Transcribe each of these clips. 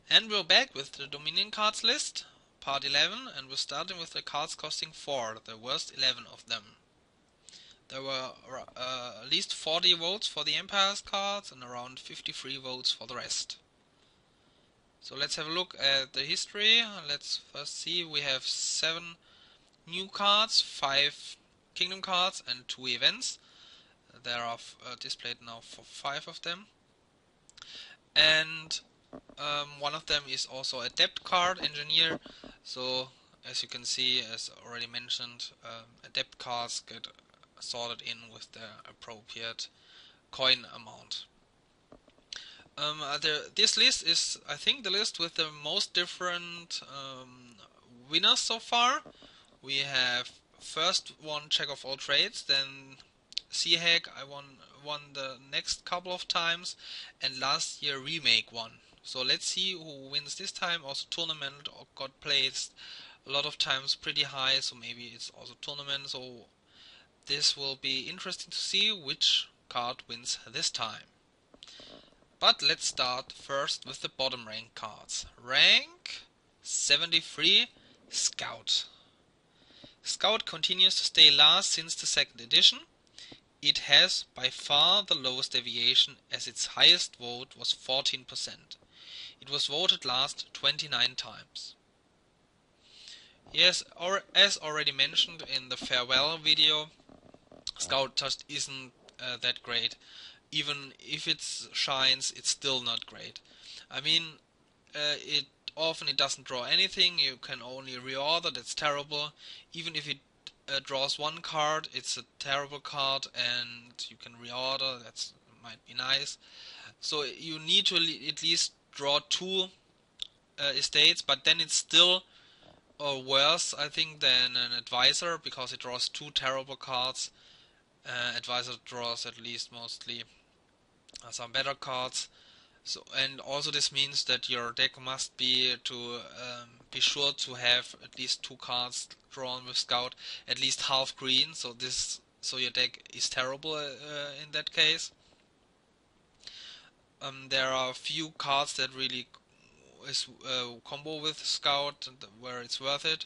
And we're back with the Dominion cards list, part 11, and we're starting with the cards costing 4, the worst 11 of them. There were at least 40 votes for the Empire's cards and around 53 votes for the rest. So let's have a look at the history. Let's first see, we have 7 new cards, 5 Kingdom cards and 2 events. There are displayed now for 5 of them. And one of them is also a depth card, Engineer. So as you can see, as already mentioned, adept cards get sorted in with the appropriate coin amount. This list is, I think, the list with the most different winners so far. We have first one Jack of all trades, then Seahag I won the next couple of times, and last year Remake won. So let's see who wins this time. Also tournament got placed a lot of times pretty high, so maybe it's also tournament. So this will be interesting to see which card wins this time. But let's start first with the bottom rank cards. Rank 73, Scout. Scout continues to stay last since the second edition. It has by far the lowest deviation, as its highest vote was 14%. It was voted last 29 times. Yes, as already mentioned in the farewell video, Scout just isn't that great. Even if it shines, it's still not great. I mean, it doesn't draw anything. You can only reorder. That's terrible. Even if it draws one card, it's a terrible card, and you can reorder. That might be nice. So you need to at least draw 2 estates, but then it's still worse, I think, than an advisor, because it draws 2 terrible cards. Advisor draws at least mostly some better cards. So, and also this means that your deck must be sure to have at least 2 cards drawn with Scout, at least half green. So your deck is terrible in that case. There are a few cards that really is combo with Scout where it's worth it.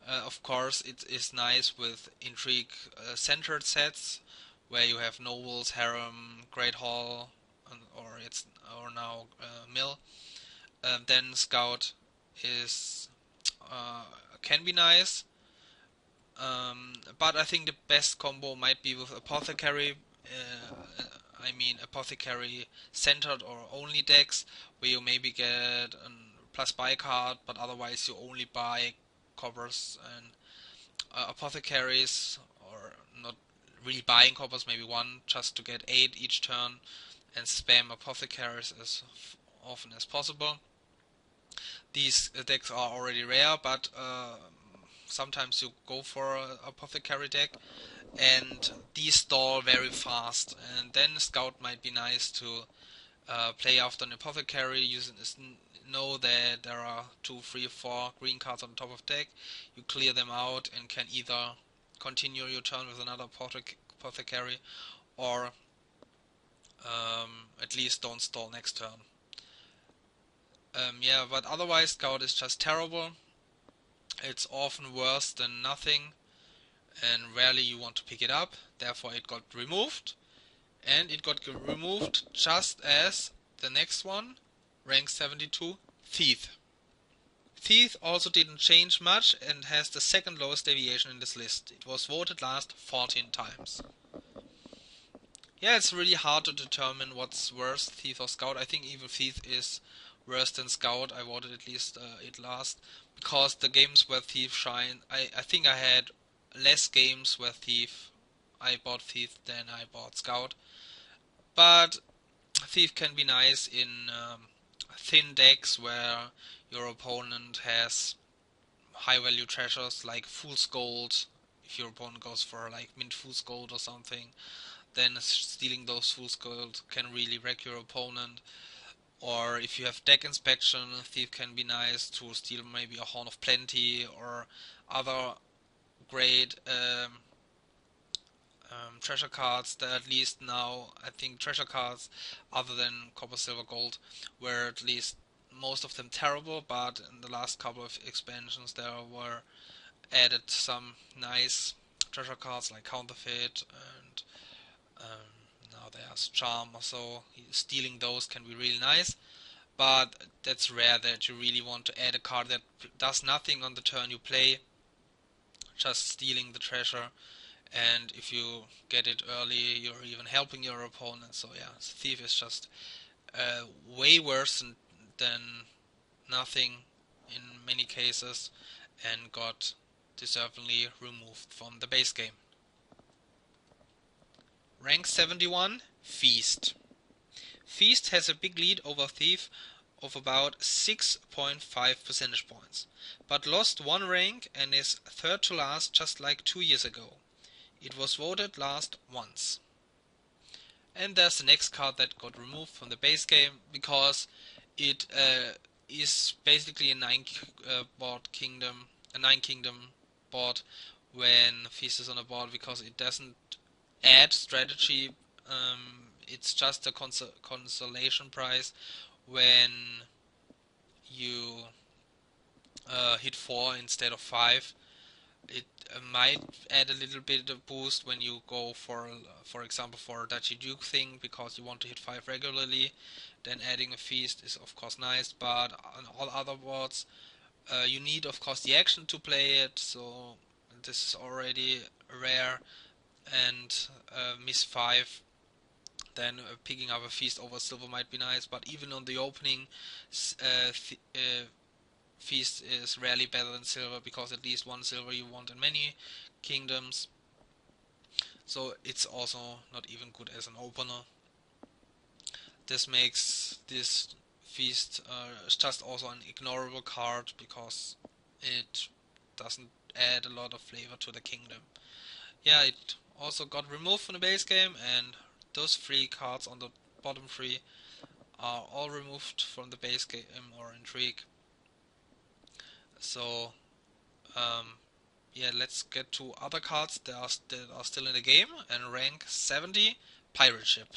Of course, it is nice with intrigue centered sets where you have nobles, harem, great hall, or now mill. Then Scout is can be nice, but I think the best combo might be with Apothecary. I mean Apothecary centered or only decks, where you maybe get a plus buy card, but otherwise you only buy coppers and apothecaries, or not really buying coppers, maybe one just to get 8 each turn, and spam apothecaries as often as possible. These decks are already rare, but sometimes you go for an apothecary deck, and these stall very fast, and then Scout might be nice to play after an apothecary. You know that there are 2, 3, 4 green cards on top of deck. You clear them out and can either continue your turn with another apothecary, or at least don't stall next turn. Yeah, but otherwise Scout is just terrible. It's often worse than nothing, and rarely you want to pick it up. Therefore it got removed, and it got removed just as the next one, rank 72, Thief. Thief also didn't change much and has the second lowest deviation in this list. It was voted last 14 times. Yeah, it's really hard to determine what's worse, Thief or Scout. I think even Thief is worse than Scout. I voted at least it last, because the games where Thief shine, I think I had less games where I bought Thief than I bought Scout. But Thief can be nice in thin decks where your opponent has high value treasures like Fool's Gold. If your opponent goes for like mint Fool's Gold or something, then stealing those Fool's Gold can really wreck your opponent. Or if you have deck inspection, Thief can be nice to steal maybe a Horn of Plenty or other great treasure cards. That at least now, I think treasure cards other than copper, silver, gold were at least most of them terrible, but in the last couple of expansions there were added some nice treasure cards like Counterfeit, and now there's Charm, so stealing those can be really nice. But that's rare that you really want to add a card that does nothing on the turn you play, just stealing the treasure, and if you get it early you're even helping your opponent. So yeah, Thief is just way worse than nothing in many cases, and got deservedly removed from the base game. Rank 71, Feast. Feast has a big lead over Thief of about 6.5 percentage points, but lost one rank and is third to last just like 2 years ago. It was voted last once. And there's the next card that got removed from the base game because it is basically a 9 kingdom board when Feast is on a board, because it doesn't add strategy. It's just a consolation prize when you hit 4 instead of 5. It might add a little bit of boost when you go for example, for a Duchy Duke thing, because you want to hit 5 regularly. Then adding a Feast is of course nice, but on all other boards you need of course the action to play it, so this is already rare. And miss 5, then picking up a Feast over Silver might be nice, but even on the opening, Feast is rarely better than Silver, because at least one Silver you want in many kingdoms. So it's also not even good as an opener. This makes this Feast just also an ignorable card, because it doesn't add a lot of flavor to the kingdom. Yeah, it also got removed from the base game, and those 3 cards on the bottom 3 are all removed from the base game or Intrigue. So yeah, let's get to other cards that are still in the game. And rank 70, Pirate Ship.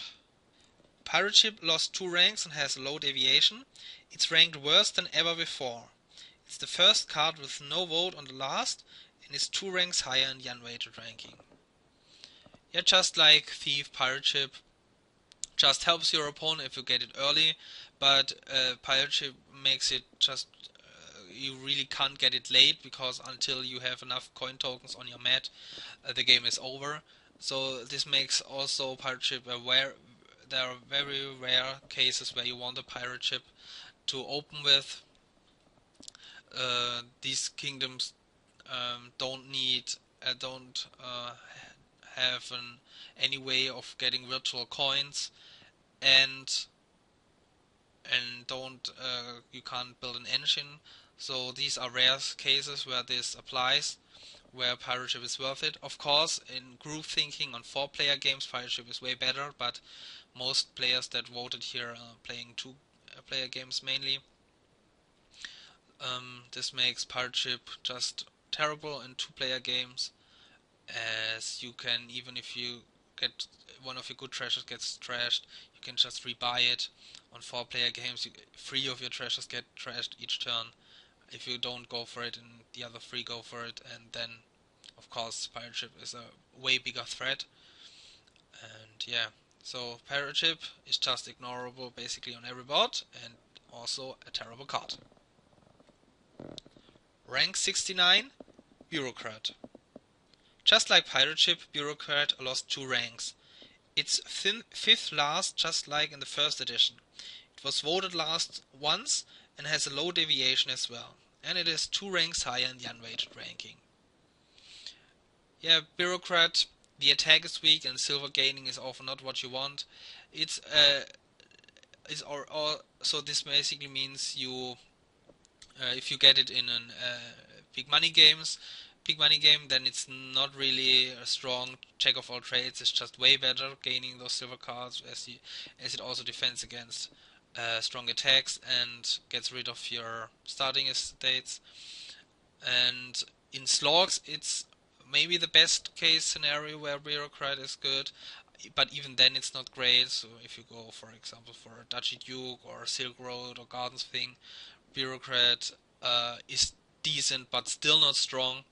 Pirate Ship lost 2 ranks and has a low deviation. It's ranked worse than ever before. It's the first card with no vote on the last, and is 2 ranks higher in the unweighted ranking. Yeah, just like Thief, Pirate Ship just helps your opponent if you get it early, but Pirate Ship makes it just you really can't get it late, because until you have enough coin tokens on your mat, the game is over. So this makes also Pirate Ship aware. There are very rare cases where you want a Pirate Ship to open with. These kingdoms don't have any way of getting virtual coins, and you can't build an engine. So these are rare cases where this applies, where Pirate Ship is worth it. Of course, in group thinking on 4-player games, Pirate Ship is way better, but most players that voted here are playing 2-player games mainly. This makes Pirate Ship just terrible in 2-player games, as you can, even if you get one of your good treasures gets trashed, you can just rebuy it. On 4-player games, 3 of your treasures get trashed each turn if you don't go for it, and the other 3 go for it, and then of course Pirate Ship is a way bigger threat. And yeah, so Pirate Ship is just ignorable basically on every board, and also a terrible card. Rank 69, Bureaucrat. Just like Pirate Ship, Bureaucrat lost 2 ranks. It's 5th last, just like in the first edition. It was voted last once and has a low deviation as well, and it is 2 ranks higher in the unweighted ranking. Yeah, Bureaucrat, the attack is weak and silver gaining is often not what you want. So this basically means you, if you get it in an big money game, then it's not really a strong check of all trades. It's just way better gaining those silver cards, as it also defends against strong attacks and gets rid of your starting estates. And in slogs, it's maybe the best case scenario where Bureaucrat is good. but even then it's not great. So if you go, for example, for a Duchy Duke or Silk Road or Gardens thing, Bureaucrat is decent but still not strong.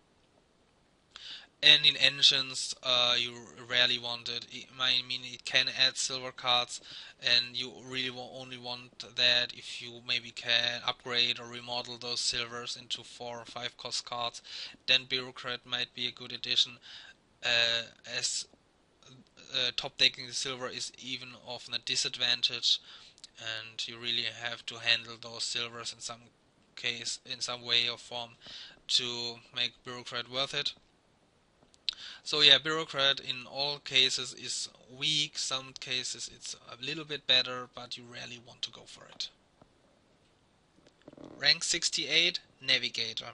And in engines, you rarely want it. I mean, it can add silver cards, and you really only want that if you maybe can upgrade or remodel those silvers into 4 or 5 cost cards. Then Bureaucrat might be a good addition, as top decking the silver is even often a disadvantage, and you really have to handle those silvers in some way or form to make Bureaucrat worth it. So yeah, Bureaucrat in all cases is weak. Some cases it's a little bit better, but you rarely want to go for it. Rank 68, Navigator.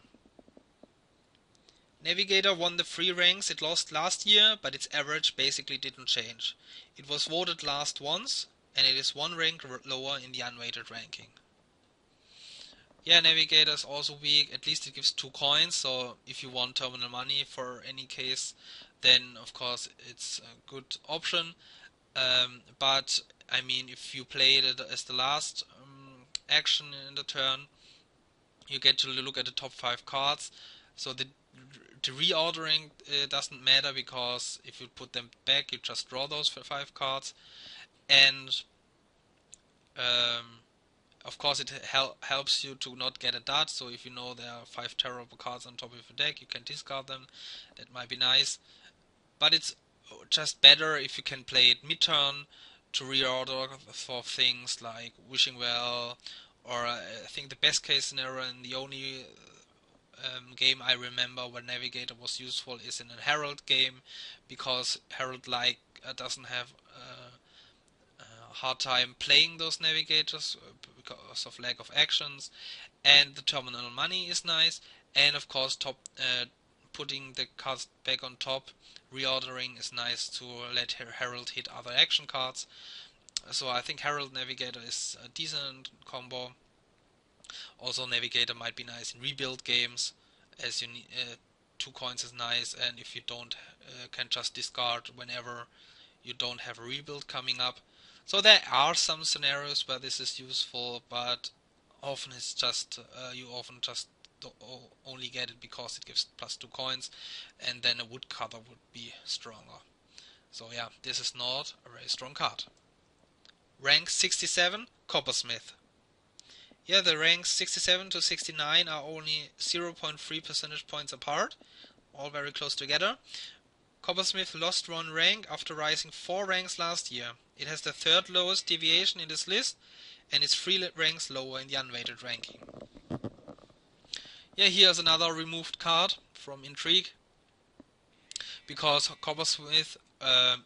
Navigator won the 3 ranks it lost last year, but its average basically didn't change. It was voted last once, and it is 1 rank lower in the unweighted ranking. Yeah, Navigator is also weak. At least it gives 2 coins, so if you want terminal money for any case, then of course it's a good option. But I mean, if you played it as the last action in the turn, you get to look at the top 5 cards. So the reordering doesn't matter, because if you put them back, you just draw those 5 cards. And of course, it helps you to not get a dud, so if you know there are 5 terrible cards on top of your deck, you can discard them. That might be nice. But it's just better if you can play it mid-turn to reorder for things like Wishing Well, or I think the best case scenario, and the only game I remember where Navigator was useful, is in a Herald game, because Herald doesn't have hard time playing those Navigators because of lack of actions, and the terminal money is nice, and of course putting the cards back on top, reordering is nice to let Herald hit other action cards. So I think Herald Navigator is a decent combo. Also, Navigator might be nice in rebuild games, as you need 2 coins is nice, and if you don't can just discard whenever you don't have a rebuild coming up. So there are some scenarios where this is useful, but often it's just you often just only get it because it gives +2 coins, and then a woodcutter would be stronger. So yeah, this is not a very strong card. Rank 67, Coppersmith. Yeah, the ranks 67 to 69 are only 0.3 percentage points apart, all very close together. Coppersmith lost 1 rank after rising 4 ranks last year. It has the 3rd lowest deviation in this list, and is 3 ranks lower in the unweighted ranking. Yeah, here's another removed card from Intrigue, because Coppersmith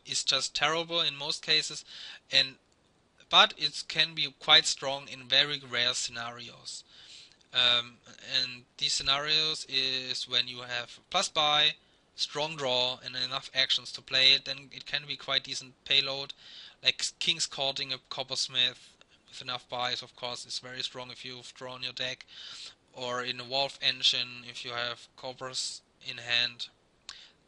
is just terrible in most cases, but it can be quite strong in very rare scenarios. And these scenarios is when you have plus buy, strong draw, and enough actions to play it. Then it can be quite decent payload, like King's Courting a Coppersmith with enough buys. Of course, is very strong if you've drawn your deck, or in a Wolf Engine if you have coppers in hand.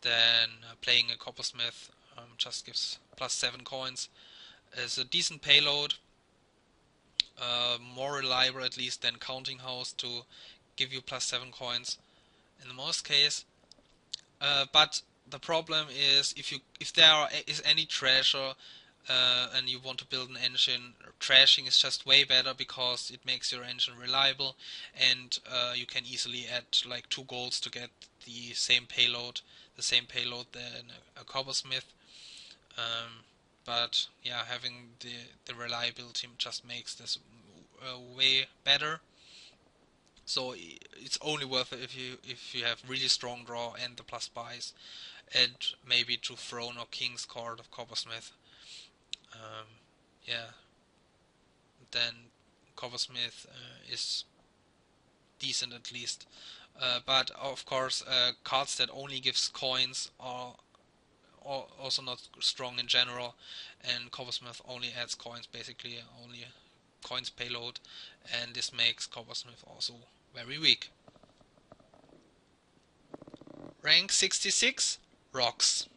Then playing a Coppersmith just gives +7 coins. It's a decent payload, more reliable at least than Counting House to give you +7 coins in the most case. But the problem is, if there is any treasure and you want to build an engine, trashing is just way better, because it makes your engine reliable, and you can easily add like 2 golds to get the same payload than a Coppersmith. But yeah, having the reliability just makes this way better. So it's only worth it if you have really strong draw and the plus buys, and maybe to Throne or King's Court of Coppersmith. Yeah, then Coppersmith is decent at least. But of course, cards that only gives coins are also not strong in general, and Coppersmith only adds coins, basically only coins payload, and this makes Coppersmith also very weak. Rank 66, Rocks.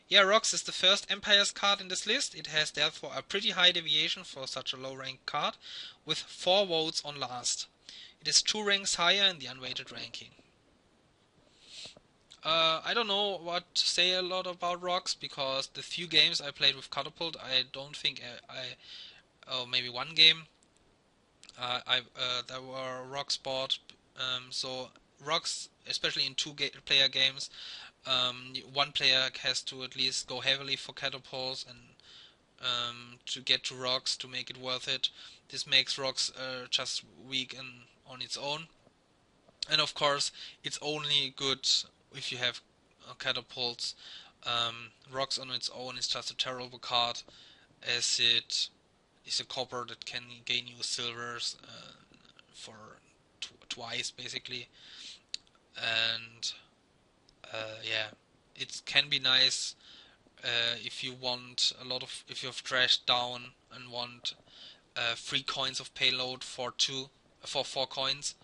Yeah, Rocks is the first Empires card in this list. It has therefore a pretty high deviation for such a low ranked card, with 4 votes on last. It is 2 ranks higher in the unweighted ranking. I don't know what to say a lot about Rocks, because the few games I played with Catapult, I don't think oh, maybe one game, there were Rocks bought. So Rocks, especially in two-player games, one player has to at least go heavily for catapults and to get to Rocks to make it worth it. This makes Rocks just weak on its own. And of course, it's only good if you have catapults. Rocks on its own is just a terrible card, as it is a copper that can gain you silvers for twice basically. And yeah, it can be nice if you want if you have trashed down and want 3 coins of payload for 4 coins.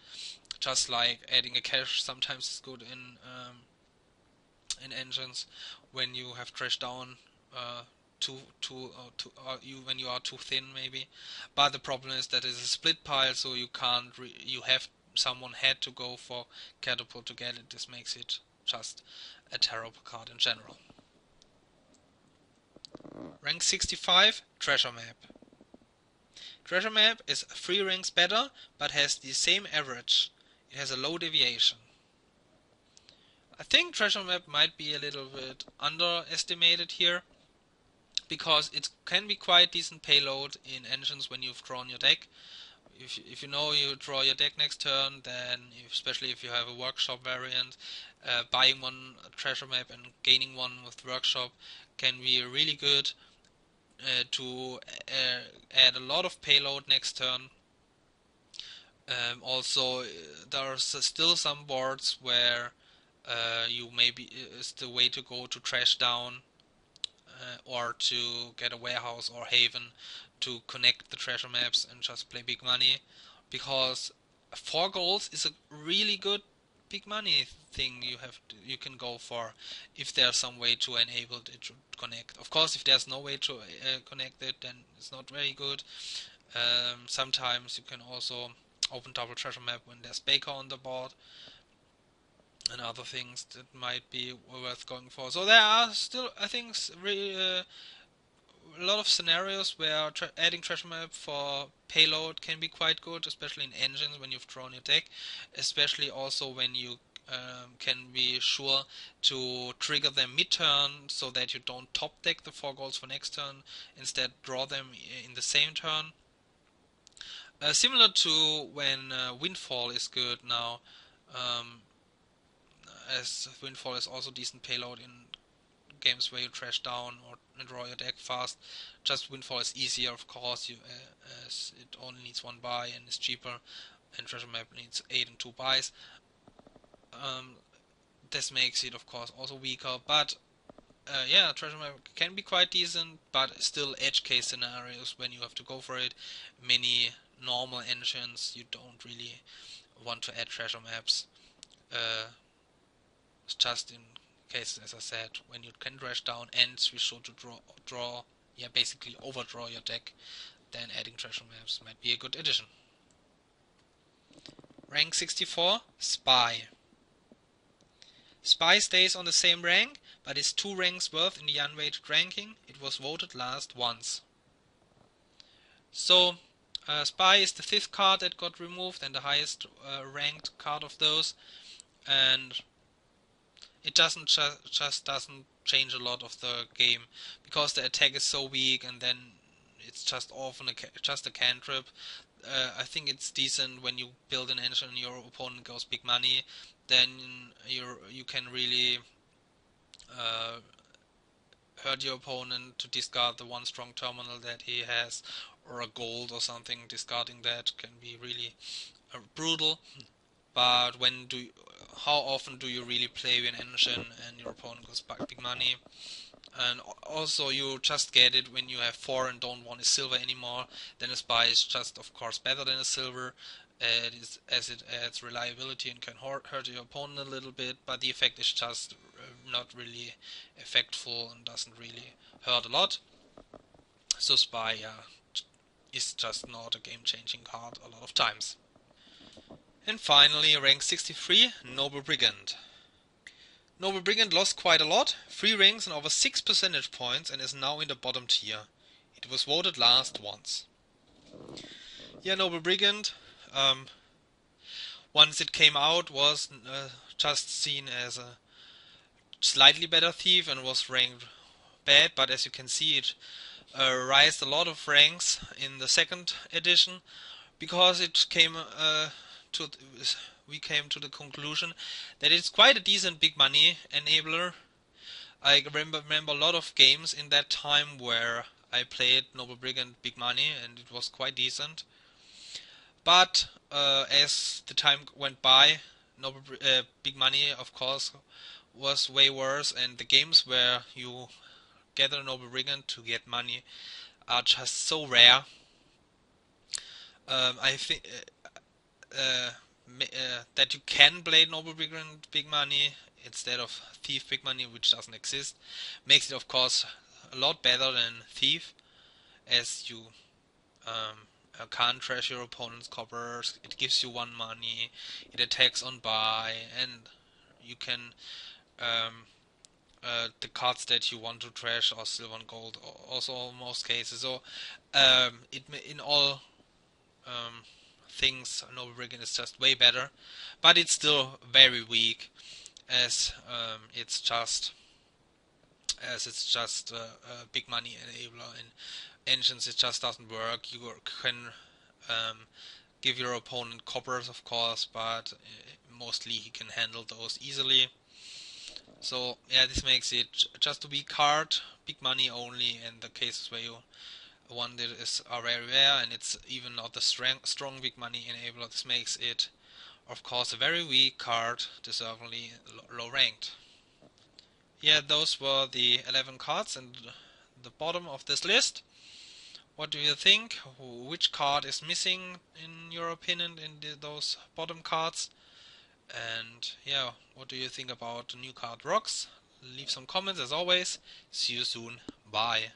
Just like adding a cache sometimes is good in engines when you have trashed down when you are too thin maybe. But the problem is that it's a split pile, so you can't. You have someone had to go for catapult to get it. This makes it just a terrible card in general. Rank 65, Treasure Map. Treasure Map is 3 ranks better, but has the same average. It has a low deviation. I think Treasure Map might be a little bit underestimated here, because it can be quite decent payload in engines when you've drawn your deck. If you know you draw your deck next turn, then especially if you have a workshop variant, buying one Treasure Map and gaining one with workshop can be really good to add a lot of payload next turn. Also, there's still some boards where you maybe is the way to go to trash down or to get a warehouse or haven to connect the treasure maps and just play big money, because 4 goals is a really good big money thing you can go for if there's some way to enable it to connect. Of course, if there's no way to connect it, then it's not very good. Sometimes you can also open double treasure map when there's Baker on the board and other things that might be worth going for. So there are still, I think, really, a lot of scenarios where adding treasure map for payload can be quite good, especially in engines when you've drawn your deck, especially also when you can be sure to trigger them mid-turn so that you don't top deck the 4 goals for next turn, instead draw them in the same turn. Similar to when Windfall is good now, as Windfall is also decent payload in games where you trash down or draw your deck fast. Just Windfall is easier, of course, as it only needs 1 buy and is cheaper, and Treasure Map needs 8 and 2 buys. This makes it, of course, also weaker, but yeah, Treasure Map can be quite decent, but still edge case scenarios when you have to go for it. Many normal engines, you don't really want to add treasure maps. Just in cases, as I said, when you can trash down and switch to draw, yeah, basically overdraw your deck, then adding treasure maps might be a good addition. Rank 64, Spy. Spy stays on the same rank, but is 2 ranks worth in the unweighted ranking. It was voted last once. So, Spy is the 5th card that got removed and the highest ranked card of those, and it doesn't just doesn't change a lot of the game, because the attack is so weak, and then it's just often just a cantrip. I think it's decent when you build an engine and your opponent goes big money, then you can really hurt your opponent to discard the 1 strong terminal that he has, or a gold or something. Discarding that can be really brutal. But how often do you really play an engine and your opponent goes back big money? And also, you just get it when you have 4 and don't want a silver anymore. Then a spy is just, of course, better than a silver. as it adds reliability and can hurt your opponent a little bit, but the effect is just not really effectful and doesn't really hurt a lot. So Spy is just not a game-changing card a lot of times. And finally, rank 63, Noble Brigand. Noble Brigand lost quite a lot, 3 ranks and over 6 percentage points, and is now in the bottom tier. It was voted last once. Yeah, Noble Brigand, once it came out, was just seen as a slightly better thief and was ranked bad, but as you can see, it raised a lot of ranks in the second edition, because it came we came to the conclusion that it's quite a decent big money enabler. I remember a lot of games in that time where I played Noble Brigand big money, and it was quite decent. But as the time went by, big money, of course, was way worse, and the games where you gather Noble Brigand to get money are just so rare. I think that you can play Noble Brigand big money instead of Thief big money, which doesn't exist, makes it of course a lot better than Thief, as you can't trash your opponent's coppers, it gives you 1 money, it attacks on buy, and you can the cards that you want to trash are silver and gold, also in most cases. So in all things, Noble Brigand is just way better, but it's still very weak, as it's just a big money enabler. In engines, it just doesn't work. You can give your opponent coppers, of course, but mostly he can handle those easily. So yeah, this makes it just a weak card, big money only, and the cases where you want it are very rare, and it's even not the strong big money enabler. This makes it, of course, a very weak card, deservedly low ranked. Yeah, those were the 11 cards and the bottom of this list. What do you think? Which card is missing in your opinion in those bottom cards? And yeah, what do you think about the new card Rocks? Leave some comments as always. See you soon. Bye.